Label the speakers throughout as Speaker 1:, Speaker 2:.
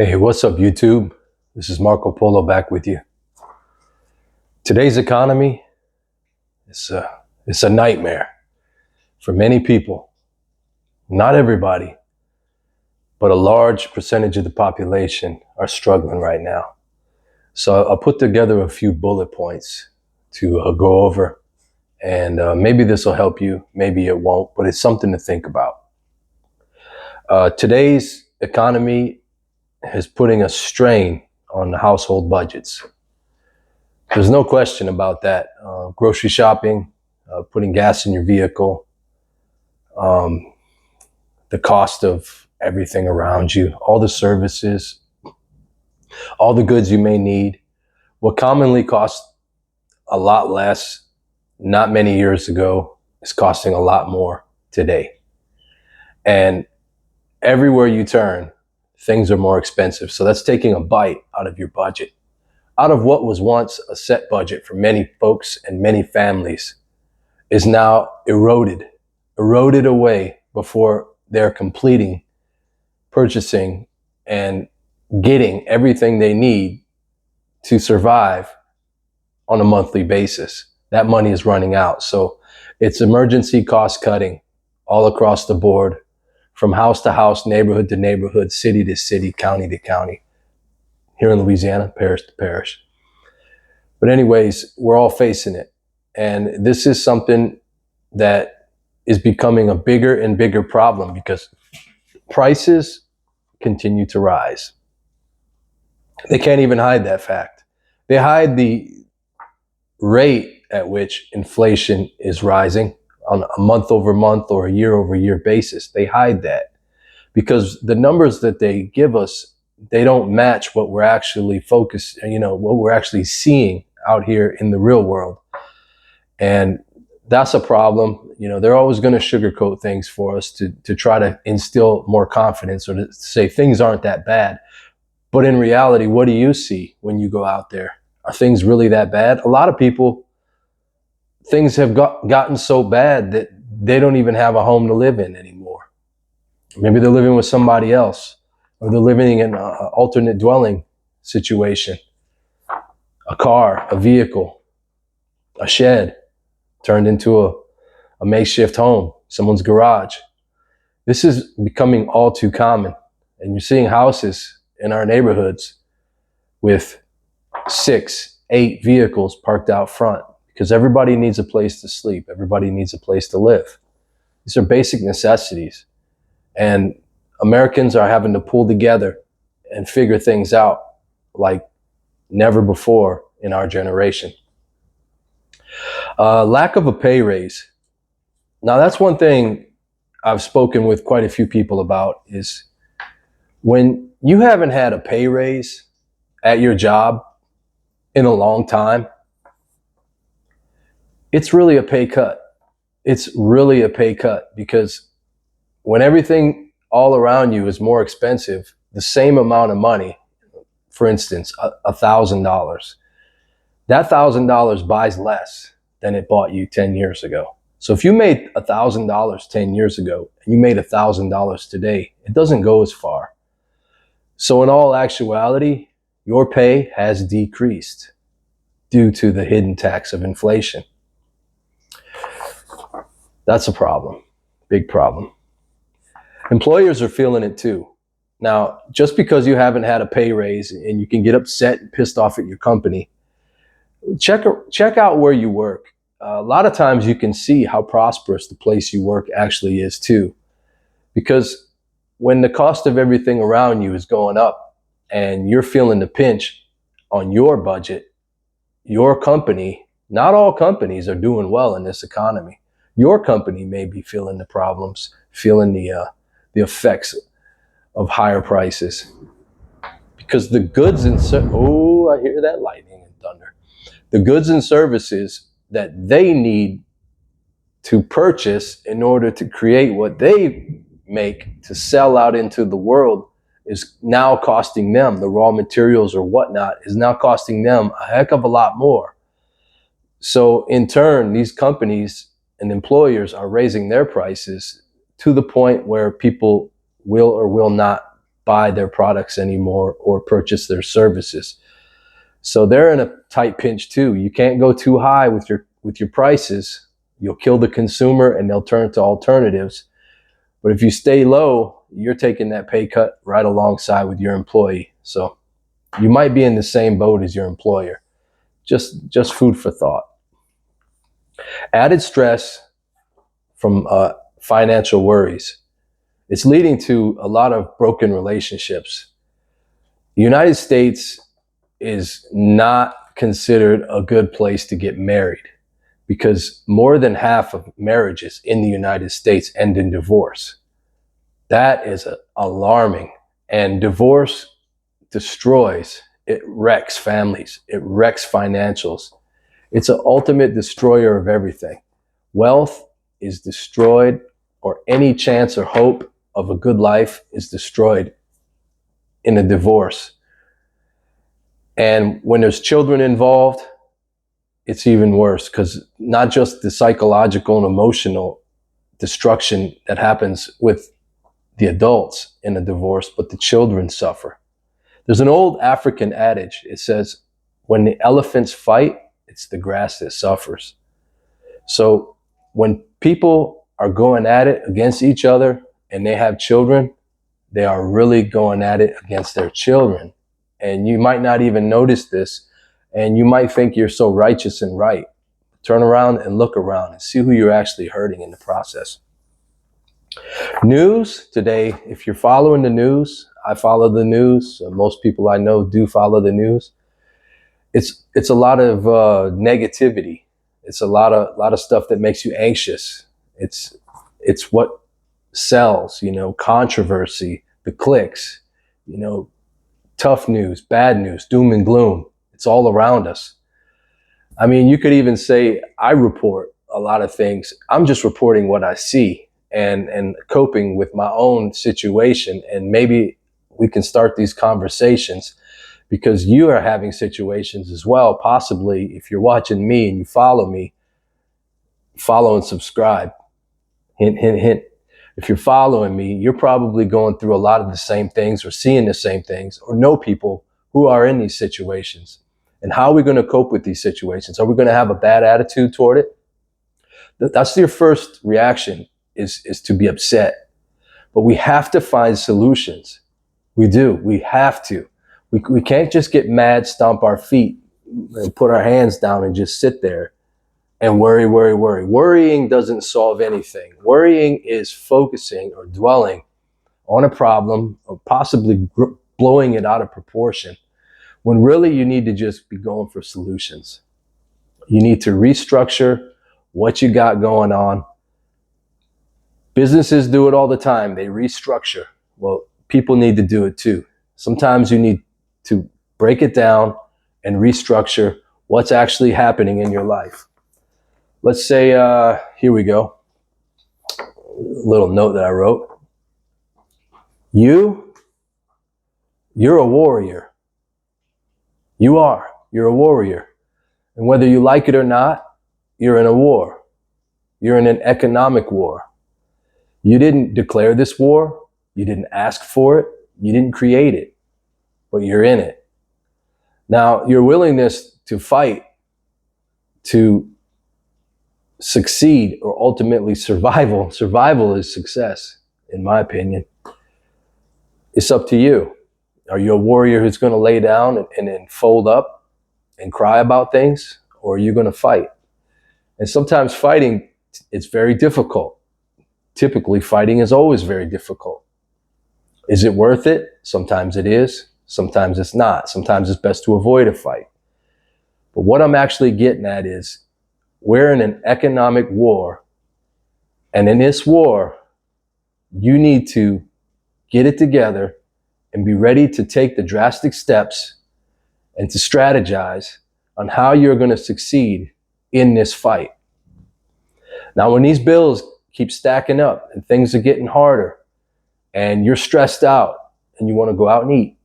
Speaker 1: Hey, what's up, YouTube? This is Marco Polo back with you. Today's economy is a nightmare for many people. Not everybody, but a large percentage of the population are struggling right now. So I'll put together a few bullet points to go over, and maybe this will help you, maybe it won't, but it's something to think about. Today's economy is putting a strain on the household budgets. There's no question about that. Grocery shopping, putting gas in your vehicle, the cost of everything around you, all the services, all the goods you may need. What commonly costs a lot less not many years ago is costing a lot more today. And everywhere you turn, things are more expensive. So that's taking a bite out of your budget. Out of what was once a set budget for many folks and many families is now eroded away before they're completing purchasing and getting everything they need to survive on a monthly basis. That money is running out. So it's emergency cost cutting all across the board, from house to house, neighborhood to neighborhood, city to city, county to county. Here in Louisiana, parish to parish. But anyways, we're all facing it. And this is something that is becoming a bigger and bigger problem because prices continue to rise. They can't even hide that fact. They hide the rate at which inflation is rising on a month over month or a year over year basis. They hide that because the numbers that they give us, they don't match what we're actually focused, what we're actually seeing out here in the real world. And that's a problem. They're always going to sugarcoat things for us to try to instill more confidence or to say things aren't that bad. But in reality, what do you see when you go out there? Are things really that bad? A lot of people, things have gotten so bad that they don't even have a home to live in anymore. Maybe they're living with somebody else, or they're living in an alternate dwelling situation. A car, a vehicle, a shed turned into a makeshift home, someone's garage. This is becoming all too common. And you're seeing houses in our neighborhoods with 6, 8 vehicles parked out front because everybody needs a place to sleep. Everybody needs a place to live. These are basic necessities. And Americans are having to pull together and figure things out like never before in our generation. Lack of a pay raise. Now, that's one thing I've spoken with quite a few people about is when you haven't had a pay raise at your job in a long time, it's really a pay cut. It's really a pay cut because when everything all around you is more expensive, the same amount of money, for instance, $1,000, that $1,000 buys less than it bought you 10 years ago. So if you made $1,000 10 years ago and you made $1,000 today, it doesn't go as far. So in all actuality, your pay has decreased due to the hidden tax of inflation. That's a problem, big problem. Employers are feeling it too. Now, just because you haven't had a pay raise and you can get upset and pissed off at your company, check out where you work. A lot of times you can see how prosperous the place you work actually is too. Because when the cost of everything around you is going up and you're feeling the pinch on your budget, your company, not all companies are doing well in this economy. Your company may be feeling the problems, feeling the effects of higher prices. Because the goods and I hear that lightning and thunder. The goods and services that they need to purchase in order to create what they make to sell out into the world is now costing them, the raw materials or whatnot is now costing them a heck of a lot more. So in turn, these companies and employers are raising their prices to the point where people will or will not buy their products anymore or purchase their services. So they're in a tight pinch too. You can't go too high with your prices. You'll kill the consumer and they'll turn to alternatives. But if you stay low, you're taking that pay cut right alongside with your employee. So you might be in the same boat as your employer. Just food for thought. Added stress from financial worries. It's leading to a lot of broken relationships. The United States is not considered a good place to get married because more than half of marriages in the United States end in divorce. That is alarming. And divorce destroys, it wrecks families, it wrecks financials. It's an ultimate destroyer of everything. Wealth is destroyed, or any chance or hope of a good life is destroyed in a divorce. And when there's children involved, it's even worse, because not just the psychological and emotional destruction that happens with the adults in a divorce, but the children suffer. There's an old African adage. It says, when the elephants fight, it's the grass that suffers. So when people are going at it against each other and they have children, they are really going at it against their children. And you might not even notice this, and you might think you're so righteous and right. Turn around and look around and see who you're actually hurting in the process. News today, if you're following the news, I follow the news. Most people I know do follow the news. It's a lot of negativity. It's a lot of stuff that makes you anxious. It's what sells, controversy, the clicks, tough news, bad news, doom and gloom. It's all around us. I mean, you could even say I report a lot of things. I'm just reporting what I see and coping with my own situation. And maybe we can start these conversations because you are having situations as well. Possibly if you're watching me and you follow me, follow and subscribe. Hint, hint, hint. If you're following me, you're probably going through a lot of the same things or seeing the same things or know people who are in these situations. And how are we going to cope with these situations? Are we going to have a bad attitude toward it? That's your first reaction, is to be upset. But we have to find solutions. We do. We have to. We can't just get mad, stomp our feet, and put our hands down and just sit there and worry. Worrying doesn't solve anything. Worrying is focusing or dwelling on a problem or possibly blowing it out of proportion, when really you need to just be going for solutions. You need to restructure what you got going on. Businesses do it all the time. They restructure. Well, people need to do it too. Sometimes you need to break it down and restructure what's actually happening in your life. Let's say, here we go. A little note that I wrote. You're a warrior. You're a warrior. And whether you like it or not, you're in a war. You're in an economic war. You didn't declare this war. You didn't ask for it. You didn't create it, but you're in it. Now, your willingness to fight, to succeed, or ultimately survival is success, in my opinion. It's up to you. Are you a warrior who's going to lay down and then fold up and cry about things, or are you going to fight? And sometimes fighting, it's very difficult. Typically, fighting is always very difficult. Is it worth it? Sometimes it is. Sometimes it's not. Sometimes it's best to avoid a fight. But what I'm actually getting at is we're in an economic war. And in this war, you need to get it together and be ready to take the drastic steps and to strategize on how you're going to succeed in this fight. Now, when these bills keep stacking up and things are getting harder and you're stressed out and you want to go out and eat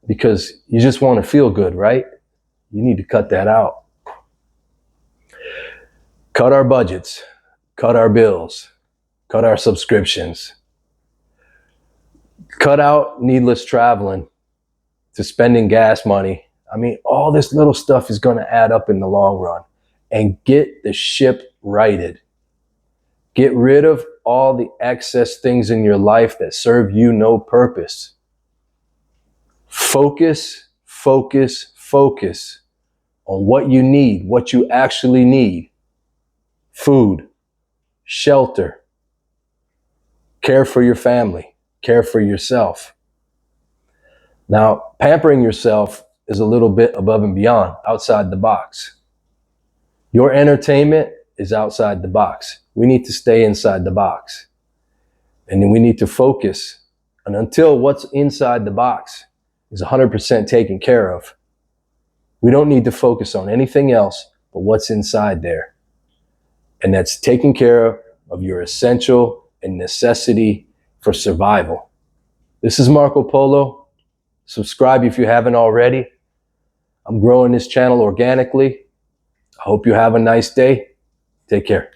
Speaker 1: because you just want to feel good, right? You need to cut that out. Cut our budgets, cut our bills, cut our subscriptions. Cut out needless traveling to spending gas money. I mean, all this little stuff is going to add up in the long run. And get the ship righted. Get rid of all the excess things in your life that serve you no purpose. Focus, focus, focus on what you need, what you actually need. Food, shelter, care for your family, care for yourself. Now, pampering yourself is a little bit above and beyond, outside the box. Your entertainment is outside the box. We need to stay inside the box. And then we need to focus. And until what's inside the box is 100% taken care of, we don't need to focus on anything else but what's inside there. And that's taking care of your essential and necessity for survival. This is Marco Polo. Subscribe if you haven't already. I'm growing this channel organically. I hope you have a nice day. Take care.